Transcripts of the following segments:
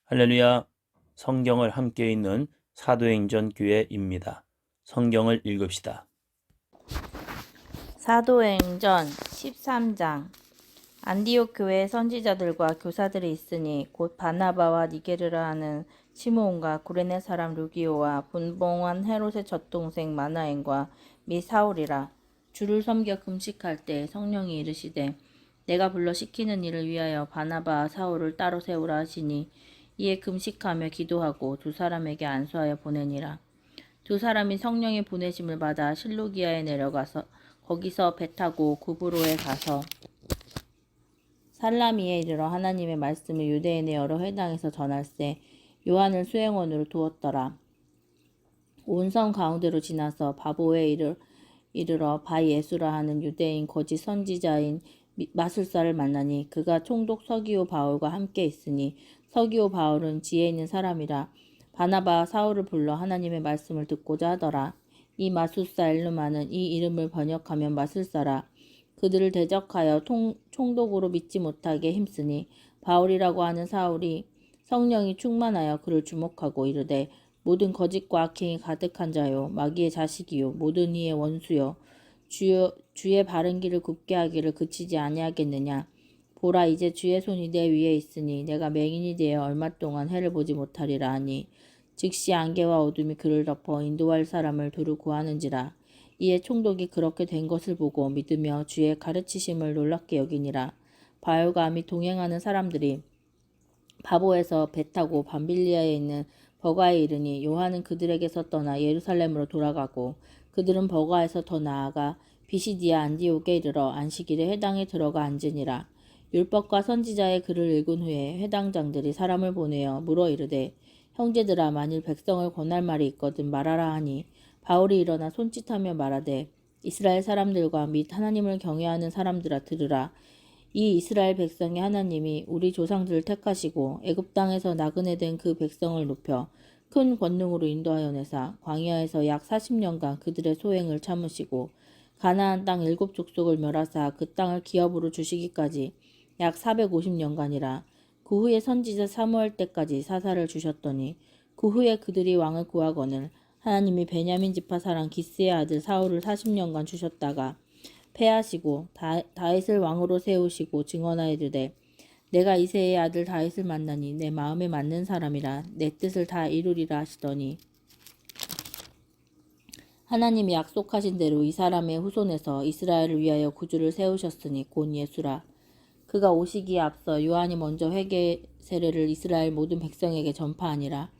할렐루야. 성경을 함께 읽는 사도행전 교회입니다. 성경을 읽읍시다. 사도행전 13장. 안디옥 교회에 선지자들과 교사들이 있으니 곧 바나바와 니게르라 하는 시므온과 구레네 사람 루기오와 분봉한 헤롯의 젖동생 마나엔과 및 사울이라. 주를 섬겨 금식할 때 성령이 이르시되 내가 불러 시키는 일을 위하여 바나바와 사울을 따로 세우라 하시니 이에 금식하며 기도하고 두 사람에게 안수하여 보내니라. 두 사람이 성령의 보내심을 받아 실루기아에 내려가서 거기서 배 타고 구브로에 가서 살라미에 이르러 하나님의 말씀을 유대인의 여러 회당에서 전할세 요한을 수행원으로 두었더라. 온 성 가운데로 지나서 바보에 이르러 바예수라 하는 유대인 거짓 선지자인 마술사를 만나니 그가 총독 서기오 바울과 함께 있으니 서기오 바울은 지혜 있는 사람이라. 바나바와 사울을 불러 하나님의 말씀을 듣고자 하더라. 이 마술사 엘루마는 이 이름을 번역하면 마술사라. 그들을 대적하여 총독으로 믿지 못하게 힘쓰니 바울이라고 하는 사울이 성령이 충만하여 그를 주목하고 이르되 모든 거짓과 악행이 가득한 자요 마귀의 자식이요 모든 이의 원수요 주의 바른 길을 굽게 하기를 그치지 아니하겠느냐. 보라 이제 주의 손이 내 위에 있으니 내가 맹인이 되어 얼마 동안 해를 보지 못하리라 하니 즉시 안개와 어둠이 그를 덮어 인도할 사람을 두루 구하는지라. 이에 총독이 그렇게 된 것을 보고 믿으며 주의 가르치심을 놀랍게 여기니라. 바울과 및 동행하는 사람들이 바보에서 배 타고 밤빌리아에 있는 버가에 이르니 요한은 그들에게서 떠나 예루살렘으로 돌아가고 그들은 버가에서 더 나아가 비시디아 안디옥에 이르러 안식일에 회당에 들어가 앉으니라. 율법과 선지자의 글을 읽은 후에 회당장들이 사람을 보내어 물어 이르되 형제들아 만일 백성을 권할 말이 있거든 말하라 하니 바울이 일어나 손짓하며 말하되 이스라엘 사람들과 및 하나님을 경외하는 사람들아 들으라. 이 이스라엘 백성의 하나님이 우리 조상들을 택하시고 애굽 땅에서 나그네 된 그 백성을 높여 큰 권능으로 인도하여 내사 광야에서 약 40년간 그들의 소행을 참으시고 가나안 땅 7족속을 멸하사 그 땅을 기업으로 주시기까지 약 450년간이라. 그 후에 선지자 사무엘 때까지 사사를 주셨더니 그 후에 그들이 왕을 구하거늘 하나님이 베냐민 지파 사람 기스의 아들 사울을 40년간 주셨다가 패하시고 다윗을 왕으로 세우시고 증언하이르되 내가 이새의 아들 다윗을 만나니 내 마음에 맞는 사람이라 내 뜻을 다 이루리라 하시더니 하나님이 약속하신 대로 이 사람의 후손에서 이스라엘을 위하여 구주를 세우셨으니 곧 예수라. 그가 오시기에 앞서 요한이 먼저 회개 세례를 이스라엘 모든 백성에게 전파하니라.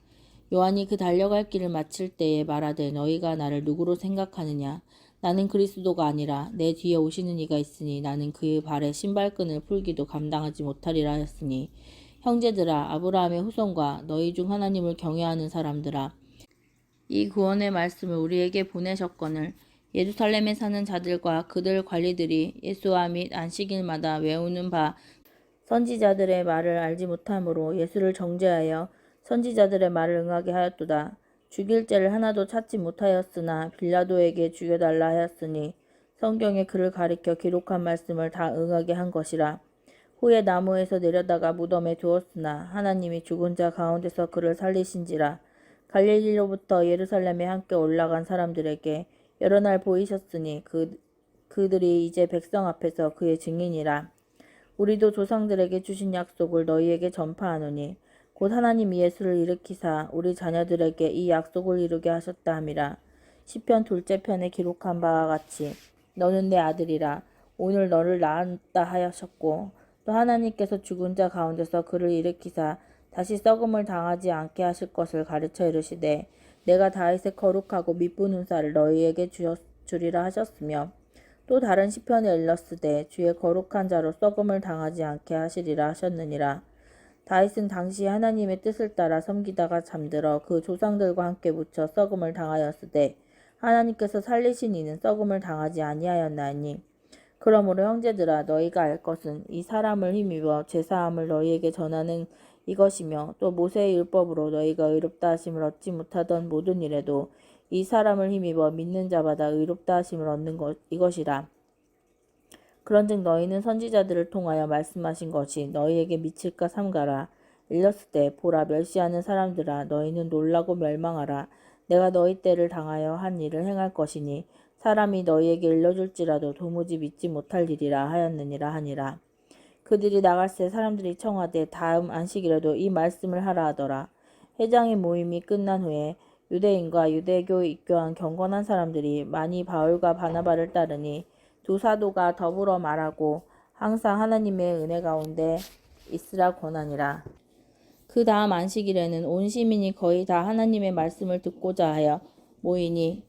요한이 그 달려갈 길을 마칠 때에 말하되 너희가 나를 누구로 생각하느냐. 나는 그리스도가 아니라 내 뒤에 오시는 이가 있으니 나는 그의 발에 신발끈을 풀기도 감당하지 못하리라 하였으니 형제들아 아브라함의 후손과 너희 중 하나님을 경외하는 사람들아 이 구원의 말씀을 우리에게 보내셨거늘 예루살렘에 사는 자들과 그들 관리들이 예수와 및 안식일마다 외우는 바 선지자들의 말을 알지 못하므로 예수를 정죄하여 선지자들의 말을 응하게 하였도다. 죽일 죄를 하나도 찾지 못하였으나 빌라도에게 죽여달라 하였으니 성경에 그를 가리켜 기록한 말씀을 다 응하게 한 것이라. 후에 나무에서 내려다가 무덤에 두었으나 하나님이 죽은 자 가운데서 그를 살리신지라. 갈릴리로부터 예루살렘에 함께 올라간 사람들에게 여러 날 보이셨으니 그들이 이제 백성 앞에서 그의 증인이라. 우리도 조상들에게 주신 약속을 너희에게 전파하노니 곧 하나님이 예수를 일으키사 우리 자녀들에게 이 약속을 이루게 하셨다 함이라. 시편 2째 편에 기록한 바와 같이 너는 내 아들이라 오늘 너를 낳았다 하셨고 또 하나님께서 죽은 자 가운데서 그를 일으키사 다시 썩음을 당하지 않게 하실 것을 가르쳐 이르시되 내가 다윗의 거룩하고 미쁜 hun사를 너희에게 주리라 하셨으며 또 다른 시편에 일렀으되 주의 거룩한 자로 썩음을 당하지 않게 하시리라 하셨느니라. 다윗은 당시 하나님의 뜻을 따라 섬기다가 잠들어 그 조상들과 함께 묻혀 썩음을 당하였으되 하나님께서 살리신 이는 썩음을 당하지 아니하였나니 그러므로 형제들아 너희가 알 것은 이 사람을 힘입어 죄사함을 너희에게 전하는 이것이며 또 모세의 율법으로 너희가 의롭다 하심을 얻지 못하던 모든 일에도 이 사람을 힘입어 믿는 자마다 의롭다 하심을 얻는 이것이라. 그런즉 너희는 선지자들을 통하여 말씀하신 것이 너희에게 미칠까 삼가라. 일렀을 때 보라 멸시하는 사람들아 너희는 놀라고 멸망하라. 내가 너희 때를 당하여 한 일을 행할 것이니 사람이 너희에게 일러줄지라도 도무지 믿지 못할 일이라 하였느니라 하니라. 그들이 나갈새 사람들이 청하되 다음 안식일에도 이 말씀을 하라 하더라. 회장의 모임이 끝난 후에 유대인과 유대교에 입교한 경건한 사람들이 많이 바울과 바나바를 따르니 두 사도가 더불어 말하고 항상 하나님의 은혜 가운데 있으라 권하니라. 그 다음 안식일에는 온 시민이 거의 다 하나님의 말씀을 듣고자 하여 모이니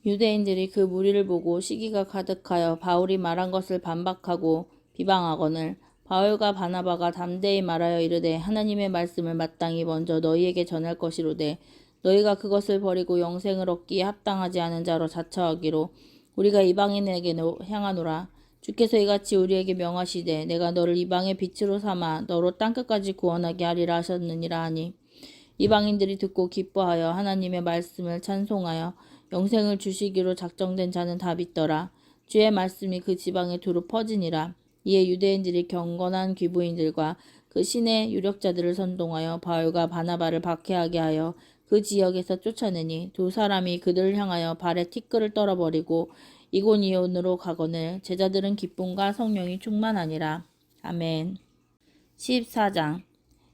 유대인들이 그 무리를 보고 시기가 가득하여 바울이 말한 것을 반박하고 비방하거늘 바울과 바나바가 담대히 말하여 이르되 하나님의 말씀을 마땅히 먼저 너희에게 전할 것이로되 너희가 그것을 버리고 영생을 얻기에 합당하지 않은 자로 자처하기로 우리가 이방인에게 향하노라. 주께서 이같이 우리에게 명하시되 내가 너를 이방의 빛으로 삼아 너로 땅끝까지 구원하게 하리라 하셨느니라 하니 이방인들이 듣고 기뻐하여 하나님의 말씀을 찬송하여 영생을 주시기로 작정된 자는 다 믿더라. 주의 말씀이 그 지방에 두루 퍼지니라. 이에 유대인들이 경건한 귀부인들과 그 신의 유력자들을 선동하여 바울과 바나바를 박해하게 하여 그 지역에서 쫓아내니 두 사람이 그들을 향하여 발에 티끌을 떨어버리고 이고니온으로 가거늘 제자들은 기쁨과 성령이 충만하니라. 아멘. 14장.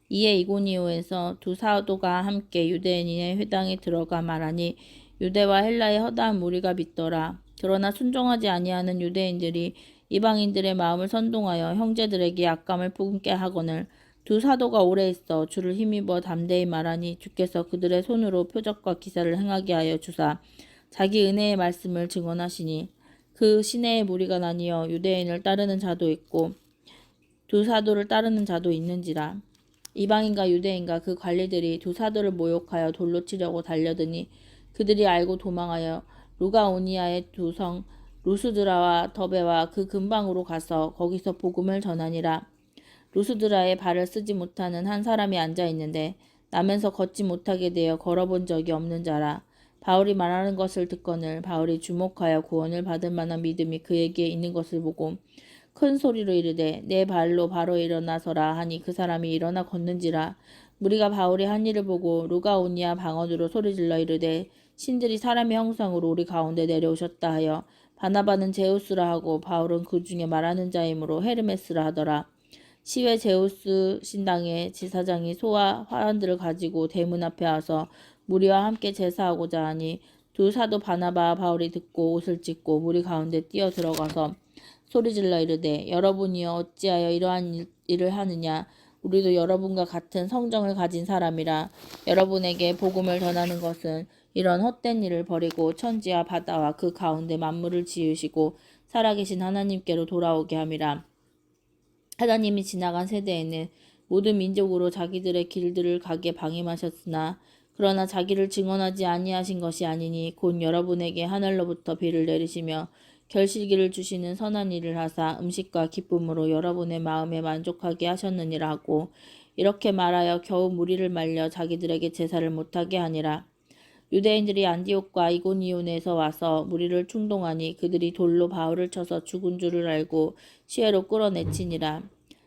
이에 이고니오에서 두 사도가 함께 유대인의 회당에 들어가 말하니 유대와 헬라의 허다한 무리가 믿더라. 그러나 순종하지 아니하는 유대인들이 이방인들의 마음을 선동하여 형제들에게 악감을 품게 하거늘 두 사도가 오래 있어 주를 힘입어 담대히 말하니 주께서 그들의 손으로 표적과 기사를 행하게 하여 주사 자기 은혜의 말씀을 증언하시니 그 시내의 무리가 나뉘어 유대인을 따르는 자도 있고 두 사도를 따르는 자도 있는지라. 이방인과 유대인과 그 관리들이 두 사도를 모욕하여 돌로 치려고 달려드니 그들이 알고 도망하여 루가오니아의 두 성 루스드라와 더베와 그 근방으로 가서 거기서 복음을 전하니라. 루스드라에 발을 쓰지 못하는 한 사람이 앉아 있는데 나면서 걷지 못하게 되어 걸어본 적이 없는 자라. 바울이 말하는 것을 듣거늘 바울이 주목하여 구원을 받을 만한 믿음이 그에게 있는 것을 보고 큰 소리로 이르되 내 발로 바로 일어나서라 하니 그 사람이 일어나 걷는지라. 무리가 바울이 한 일을 보고 루가오니아 방언으로 소리질러 이르되 신들이 사람의 형상으로 우리 가운데 내려오셨다 하여 바나바는 제우스라 하고 바울은 그 중에 말하는 자이므로 헤르메스라 하더라. 시외 제우스 신당의 지사장이 소와 화환들을 가지고 대문 앞에 와서 무리와 함께 제사하고자 하니 두 사도 바나바와 바울이 듣고 옷을 찢고 무리 가운데 뛰어 들어가서 소리질러 이르되 여러분이여 어찌하여 이러한 일을 하느냐. 우리도 여러분과 같은 성정을 가진 사람이라. 여러분에게 복음을 전하는 것은 이런 헛된 일을 버리고 천지와 바다와 그 가운데 만물을 지으시고 살아계신 하나님께로 돌아오게 함이라. 하나님이 지나간 세대에는 모든 민족으로 자기들의 길들을 가게 방임하셨으나 그러나 자기를 증언하지 아니하신 것이 아니니 곧 여러분에게 하늘로부터 비를 내리시며 결실기를 주시는 선한 일을 하사 음식과 기쁨으로 여러분의 마음에 만족하게 하셨느니라 하고 이렇게 말하여 겨우 무리를 말려 자기들에게 제사를 못하게 하니라. 유대인들이 안디옥과 이고니온에서 와서 무리를 충동하니 그들이 돌로 바울을 쳐서 죽은 줄을 알고 시외로 끌어내치니라.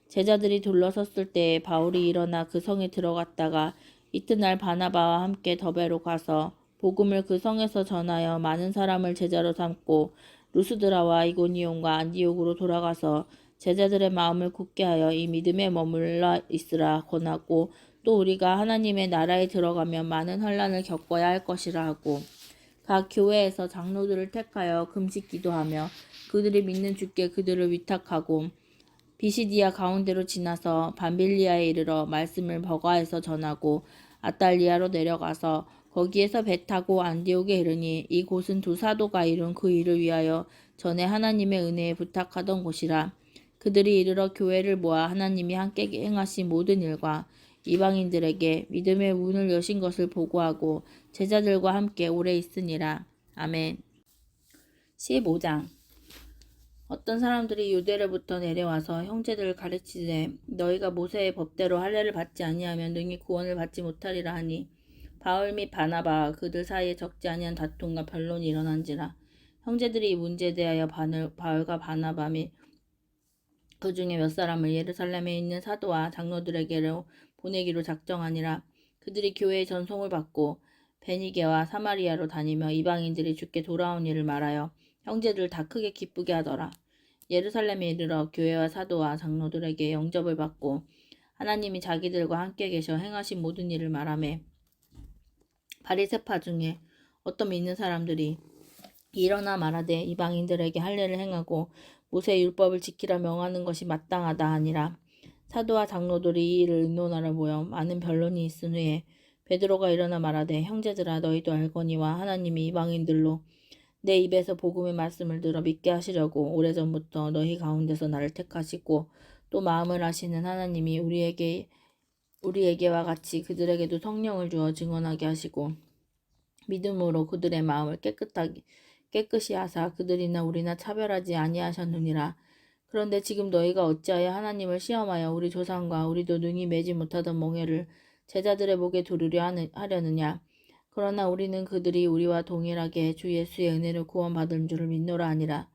제자들이 둘러섰을 때에 바울이 일어나 그 성에 들어갔다가 이튿날 바나바와 함께 더베로 가서 복음을 그 성에서 전하여 많은 사람을 제자로 삼고 루스드라와 이고니온과 안디옥으로 돌아가서 제자들의 마음을 굳게 하여 이 믿음에 머물러 있으라 권하고 또 우리가 하나님의 나라에 들어가면 많은 환난을 겪어야 할 것이라 하고 각 교회에서 장로들을 택하여 금식 기도하며 그들이 믿는 주께 그들을 위탁하고 비시디아 가운데로 지나서 밤빌리아에 이르러 말씀을 버가에서 전하고 아탈리아로 내려가서 거기에서 배 타고 안디옥에 이르니 이곳은 두 사도가 이룬 그 일을 위하여 전에 하나님의 은혜에 부탁하던 곳이라. 그들이 이르러 교회를 모아 하나님이 함께 행하신 모든 일과 이방인들에게 믿음의 문을 여신 것을 보고하고 제자들과 함께 오래 있으니라. 아멘. 15장. 어떤 사람들이 유대로부터 내려와서 형제들을 가르치되 너희가 모세의 법대로 할례를 받지 아니하면 능히 구원을 받지 못하리라 하니 바울 및 바나바와 그들 사이에 적지 아니한 다툼과 변론이 일어난지라. 형제들이 이 문제에 대하여 바울과 바나바 및 그 중에 몇 사람을 예루살렘에 있는 사도와 장로들에게로 보내기로 작정하니라. 그들이 교회의 전송을 받고 베니게와 사마리아로 다니며 이방인들이 주께 돌아온 일을 말하여 형제들 다 크게 기쁘게 하더라. 예루살렘에 이르러 교회와 사도와 장로들에게 영접을 받고 하나님이 자기들과 함께 계셔 행하신 모든 일을 말하며 바리새파 중에 어떤 믿는 사람들이 일어나 말하되 이방인들에게 할례를 행하고 모세의 율법을 지키라 명하는 것이 마땅하다 하니라. 사도와 장로들이 이 일을 의논하러 모여 많은 변론이 있은 후에 베드로가 일어나 말하되 형제들아 너희도 알거니와 하나님이 이방인들로 내 입에서 복음의 말씀을 들어 믿게 하시려고 오래전부터 너희 가운데서 나를 택하시고 또 마음을 하시는 하나님이 우리에게와 같이 그들에게도 성령을 주어 증언하게 하시고 믿음으로 그들의 마음을 깨끗이 하사 그들이나 우리나 차별하지 아니하셨느니라. 그런데 지금 너희가 어찌하여 하나님을 시험하여 우리 조상과 우리도 능히 매지 못하던 멍에를 제자들의 목에 두르려 하려느냐. 그러나 우리는 그들이 우리와 동일하게 주 예수의 은혜를 구원받은 줄을 믿노라 하니라.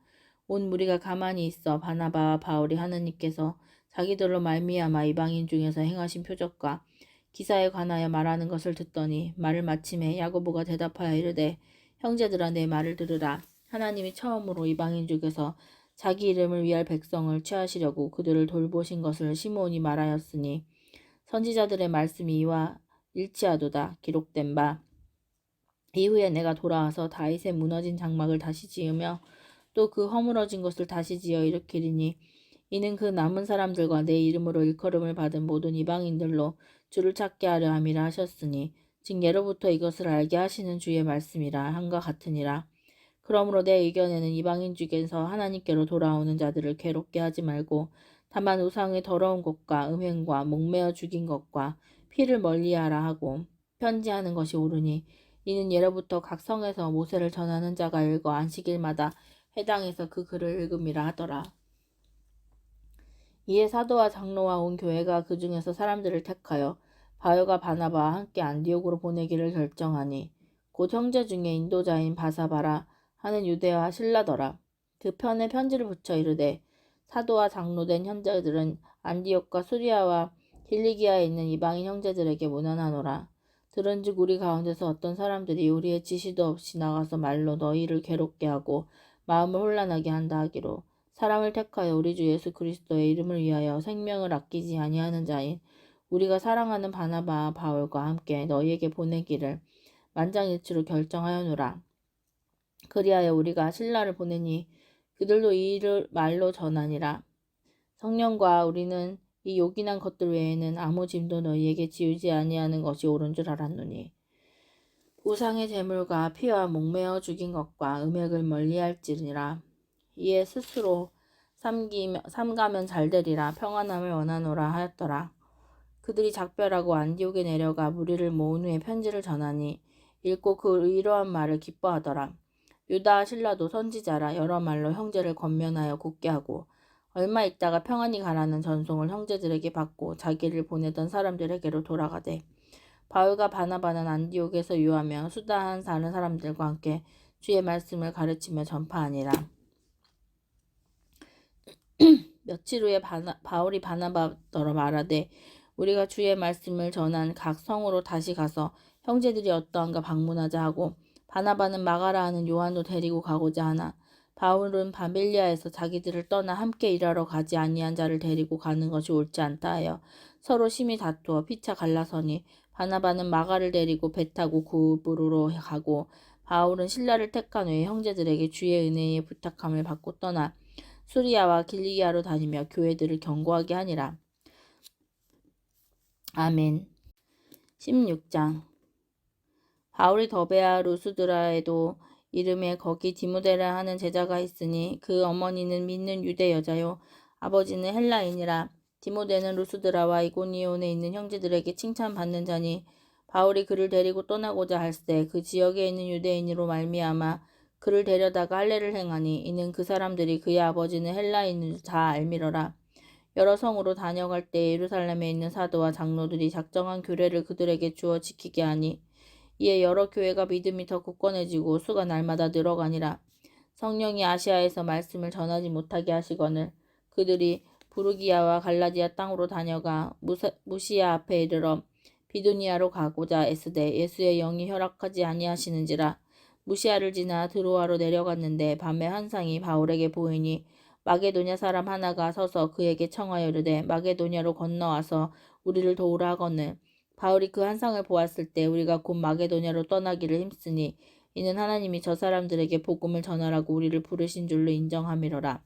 온 무리가 가만히 있어 바나바와 바울이 하나님께서 자기들로 말미암아 이방인 중에서 행하신 표적과 기사에 관하여 말하는 것을 듣더니 말을 마침에 야고보가 대답하여 이르되 형제들아 내 말을 들으라. 하나님이 처음으로 이방인 중에서 자기 이름을 위할 백성을 취하시려고 그들을 돌보신 것을 시므온이 말하였으니 선지자들의 말씀이 이와 일치하도다. 기록된 바 이후에 내가 돌아와서 다윗의 무너진 장막을 다시 지으며 또 그 허물어진 것을 다시 지어 일으키리니 이는 그 남은 사람들과 내 이름으로 일컬음을 받은 모든 이방인들로 주를 찾게 하려 함이라 하셨으니 즉 예로부터 이것을 알게 하시는 주의 말씀이라 한과 같으니라. 그러므로 내 의견에는 이방인 중에서 하나님께로 돌아오는 자들을 괴롭게 하지 말고 다만 우상의 더러운 것과 음행과 목매어 죽인 것과 피를 멀리하라 하고 편지하는 것이 옳으니 이는 예로부터 각 성에서 모세를 전하는 자가 읽어 안식일마다 회당에서 그 글을 읽음이라 하더라. 이에 사도와 장로와 온 교회가 그 중에서 사람들을 택하여 바울과 바나바와 함께 안디옥으로 보내기를 결정하니 곧 형제 중에 인도자인 바사바라 하는 유대와 신라더라. 그 편에 편지를 붙여 이르되 사도와 장로된 형제들은 안디옥과 수리아와 킬리기아에 있는 이방인 형제들에게 문안하노라. 들은즉 우리 가운데서 어떤 사람들이 우리의 지시도 없이 나가서 말로 너희를 괴롭게 하고 마음을 혼란하게 한다 하기로 사람을 택하여 우리 주 예수 그리스도의 이름을 위하여 생명을 아끼지 아니하는 자인 우리가 사랑하는 바나바와 바울과 함께 너희에게 보내기를 만장일치로 결정하여노라. 그리하여 우리가 신라를 보내니 그들도 이 일을 말로 전하니라. 성령과 우리는 이 요긴한 것들 외에는 아무 짐도 너희에게 지우지 아니하는 것이 옳은 줄 알았노니 우상의 제물과 피와 목매어 죽인 것과 음액을 멀리할지니라. 이에 스스로 삼가면 잘되리라 평안함을 원하노라 하였더라. 그들이 작별하고 안디옥에 내려가 무리를 모은 후에 편지를 전하니 읽고 그 이러한 말을 기뻐하더라. 유다와 신라도 선지자라 여러 말로 형제를 권면하여 굳게 하고 얼마 있다가 평안히 가라는 전송을 형제들에게 받고 자기를 보내던 사람들에게로 돌아가되 바울과 바나바는 안디옥에서 유하며 수다한 사는 사람들과 함께 주의 말씀을 가르치며 전파하니라. 며칠 후에 바울이 바나바더러 말하되 우리가 주의 말씀을 전한 각 성으로 다시 가서 형제들이 어떠한가 방문하자 하고 바나바는 마가라 하는 요한도 데리고 가고자 하나 바울은 바빌리아에서 자기들을 떠나 함께 일하러 가지 아니한 자를 데리고 가는 것이 옳지 않다 하여 서로 심히 다투어 피차 갈라서니 바나바는 마가를 데리고 배 타고 구브로로 가고 바울은 신라를 택한 후에 형제들에게 주의 은혜의 부탁함을 받고 떠나 수리아와 길리기아로 다니며 교회들을 경고하게 하니라. 아멘. 16장. 바울이 더베아 루스드라에도 이름에 거기 디모데라 하는 제자가 있으니 그 어머니는 믿는 유대 여자요 아버지는 헬라인이라. 디모데는 루스드라와 이고니온에 있는 형제들에게 칭찬받는 자니 바울이 그를 데리고 떠나고자 할세 그 지역에 있는 유대인으로 말미암아 그를 데려다가 할례를 행하니 이는 그 사람들이 그의 아버지는 헬라인을 다 알미러라. 여러 성으로 다녀갈 때 예루살렘에 있는 사도와 장로들이 작정한 규례를 그들에게 주어 지키게 하니 이에 여러 교회가 믿음이 더 굳건해지고 수가 날마다 늘어가니라. 성령이 아시아에서 말씀을 전하지 못하게 하시거늘 그들이 부르기아와 갈라디아 땅으로 다녀가 무시아 앞에 이르러 비두니아로 가고자 애쓰되 예수의 영이 허락하지 아니하시는지라. 무시아를 지나 드로아로 내려갔는데 밤에 환상이 바울에게 보이니 마게도냐 사람 하나가 서서 그에게 청하여 이르되 마게도냐로 건너와서 우리를 도우라 하거늘. 바울이 그 환상을 보았을 때 우리가 곧 마게도냐로 떠나기를 힘쓰니 이는 하나님이 저 사람들에게 복음을 전하라고 우리를 부르신 줄로 인정함이로라.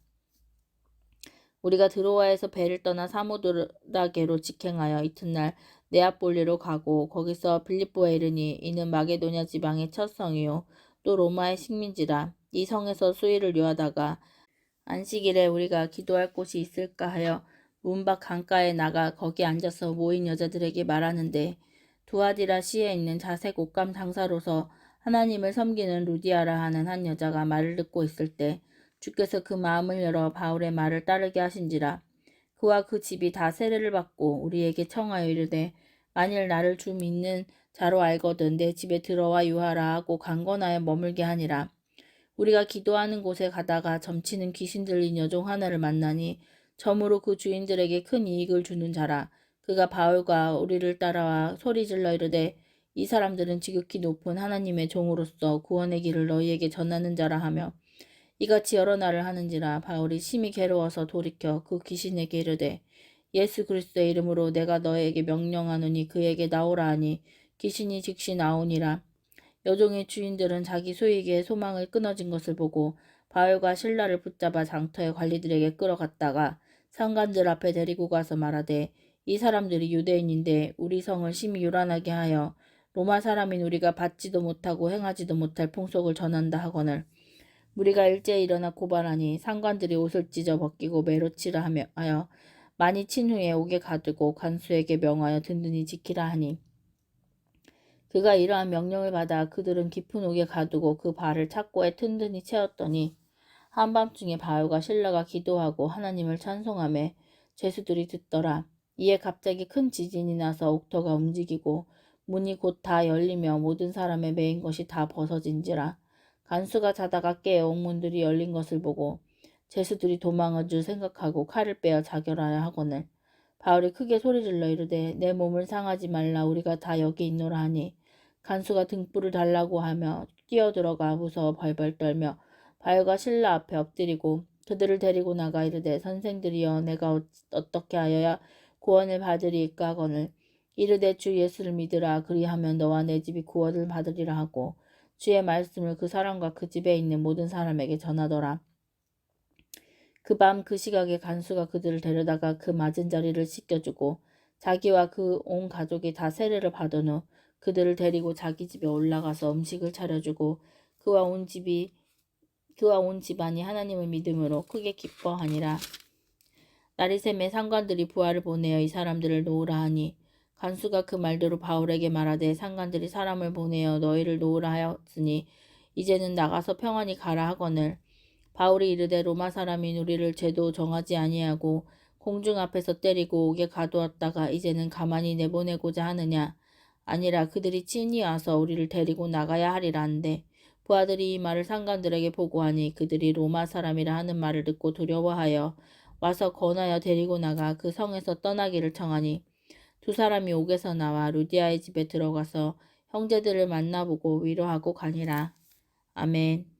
우리가 드로아에서 배를 떠나 사모드라게로 직행하여 이튿날 네아폴리로 가고 거기서 빌립보에 이르니 이는 마게도냐 지방의 첫 성이요 또 로마의 식민지라. 이 성에서 수일을 요하다가 안식일에 우리가 기도할 곳이 있을까 하여 문 밖 강가에 나가 거기 앉아서 모인 여자들에게 말하는데 두아디라 시에 있는 자색 옷감 장사로서 하나님을 섬기는 루디아라 하는 한 여자가 말을 듣고 있을 때 주께서 그 마음을 열어 바울의 말을 따르게 하신지라. 그와 그 집이 다 세례를 받고 우리에게 청하여 이르되 만일 나를 주 믿는 자로 알거든 내 집에 들어와 유하라 하고 강건하여 머물게 하니라. 우리가 기도하는 곳에 가다가 점치는 귀신 들린 여종 하나를 만나니 점으로 그 주인들에게 큰 이익을 주는 자라. 그가 바울과 우리를 따라와 소리질러 이르되 이 사람들은 지극히 높은 하나님의 종으로서 구원의 길을 너희에게 전하는 자라 하며 이같이 여러 날을 하는지라. 바울이 심히 괴로워서 돌이켜 그 귀신에게 이르되 예수 그리스도의 이름으로 내가 너에게 명령하노니 그에게 나오라 하니 귀신이 즉시 나오니라. 여종의 주인들은 자기 수익에 소망을 끊어진 것을 보고 바울과 실라를 붙잡아 장터의 관리들에게 끌어갔다가 상관들 앞에 데리고 가서 말하되 이 사람들이 유대인인데 우리 성을 심히 요란하게 하여 로마 사람인 우리가 받지도 못하고 행하지도 못할 풍속을 전한다 하거늘. 무리가 일제히 일어나 고발하니 상관들이 옷을 찢어 벗기고 매로치라 하여 많이 친 후에 옥에 가두고 간수에게 명하여 든든히 지키라 하니 그가 이러한 명령을 받아 그들은 깊은 옥에 가두고 그 발을 착고에 튼튼히 채웠더니 한밤중에 바울과 실라가 기도하고 하나님을 찬송하며 죄수들이 듣더라. 이에 갑자기 큰 지진이 나서 옥터가 움직이고 문이 곧 다 열리며 모든 사람의 매인 것이 다 벗어진지라. 간수가 자다가 깨어 옥문들이 열린 것을 보고 죄수들이 도망할 줄 생각하고 칼을 빼어 자결하려 하거늘. 바울이 크게 소리질러 이르되 내 몸을 상하지 말라 우리가 다 여기 있노라 하니 간수가 등불을 달라고 하며 뛰어들어가 무서워 벌벌 떨며 바울과 실라 앞에 엎드리고 그들을 데리고 나가 이르되 선생들이여 내가 어떻게 하여야 구원을 받으리이까 하거늘. 이르되 주 예수를 믿으라 그리하면 너와 내 집이 구원을 받으리라 하고 주의 말씀을 그 사람과 그 집에 있는 모든 사람에게 전하더라. 그 밤 그 시각에 간수가 그들을 데려다가 그 맞은 자리를 씻겨주고 자기와 그 온 가족이 다 세례를 받은 후 그들을 데리고 자기 집에 올라가서 음식을 차려주고 그와 온 집안이 하나님을 믿음으로 크게 기뻐하니라. 날이 새매 상관들이 부하를 보내어 이 사람들을 놓으라 하니 간수가 그 말대로 바울에게 말하되 상관들이 사람을 보내어 너희를 놓으라 하였으니 이제는 나가서 평안히 가라 하거늘. 바울이 이르되 로마 사람인 우리를 죄도 정하지 아니하고 공중 앞에서 때리고 옥에 가두었다가 이제는 가만히 내보내고자 하느냐. 아니라 그들이 친히 와서 우리를 데리고 나가야 하리라 한데 부하들이 이 말을 상관들에게 보고하니 그들이 로마 사람이라 하는 말을 듣고 두려워하여 와서 권하여 데리고 나가 그 성에서 떠나기를 청하니 두 사람이 옥에서 나와 루디아의 집에 들어가서 형제들을 만나보고 위로하고 가니라. 아멘.